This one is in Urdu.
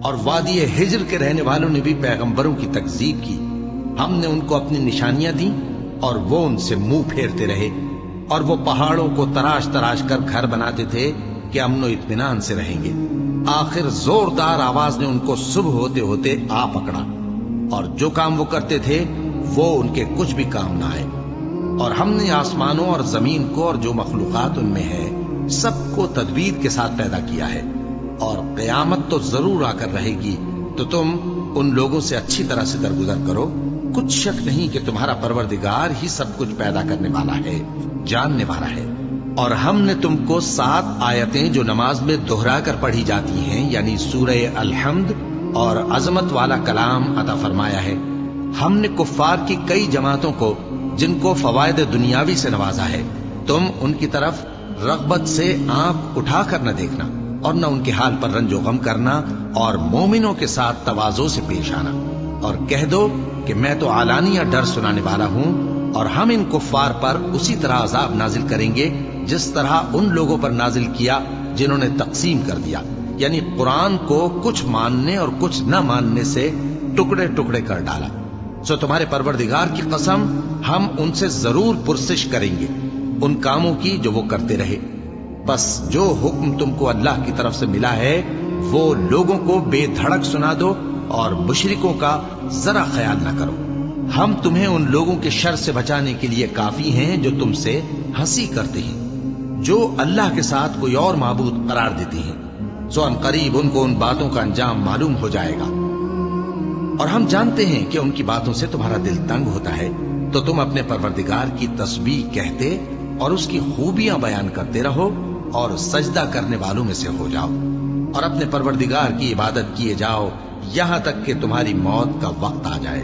اور وادی ہجر کے رہنے والوں نے بھی پیغمبروں کی تکذیب کی. ہم نے ان کو اپنی نشانیاں دی اور وہ ان سے منہ پھیرتے رہے، اور وہ پہاڑوں کو تراش تراش کر گھر بناتے تھے کہ امن و اطمینان سے رہیں گے. آخر زوردار آواز نے ان کو صبح ہوتے ہوتے آ پکڑا، اور جو کام وہ کرتے تھے وہ ان کے کچھ بھی کام نہ آئے. اور ہم نے آسمانوں اور زمین کو اور جو مخلوقات ان میں ہے سب کو تدبیر کے ساتھ پیدا کیا ہے، اور قیامت تو ضرور آ کر رہے گی، تو تم ان لوگوں سے اچھی طرح سے درگزر کرو. کچھ شک نہیں کہ تمہارا پروردگار ہی سب کچھ پیدا کرنے والا ہے، جاننے والا ہے. اور ہم نے تم کو 7 آیتیں جو نماز میں دہرا کر پڑھی جاتی ہیں، یعنی سورہ الحمد اور عظمت والا کلام عطا فرمایا ہے. ہم نے کفار کی کئی جماعتوں کو جن کو فوائد دنیاوی سے نوازا ہے، تم ان کی طرف رغبت سے آنکھ اٹھا کر نہ دیکھنا اور نہ ان کے حال پر رنج و غم کرنا، اور مومنوں کے ساتھ تواضع سے پیش آنا. اور کہہ دو کہ میں تو علانیہ ڈر سنانے والا ہوں، اور ہم ان کفار پر اسی طرح عذاب نازل کریں گے جس طرح ان لوگوں پر نازل کیا جنہوں نے تقسیم کر دیا، یعنی قرآن کو کچھ ماننے اور کچھ نہ ماننے سے ٹکڑے ٹکڑے کر ڈالا. سو تمہارے پروردگار کی قسم ہم ان سے ضرور پرسش کریں گے ان کاموں کی جو وہ کرتے رہے. بس جو حکم تم کو اللہ کی طرف سے ملا ہے وہ لوگوں کو بے دھڑک سنا دو، اور مشرکوں کا ذرا خیال نہ کرو. ہم تمہیں ان لوگوں کے شر سے بچانے کے لیے کافی ہیں جو تم سے ہنسی کرتے ہیں، جو اللہ کے ساتھ کوئی اور معبود قرار دیتے ہیں. سو ان قریب ان کو ان باتوں کا انجام معلوم ہو جائے گا. اور ہم جانتے ہیں کہ ان کی باتوں سے تمہارا دل تنگ ہوتا ہے، تو تم اپنے پروردگار کی تسبیح کہتے اور اس کی خوبیاں بیان کرتے رہو، اور سجدہ کرنے والوں میں سے ہو جاؤ، اور اپنے پروردگار کی عبادت کیے جاؤ یہاں تک کہ تمہاری موت کا وقت آ جائے.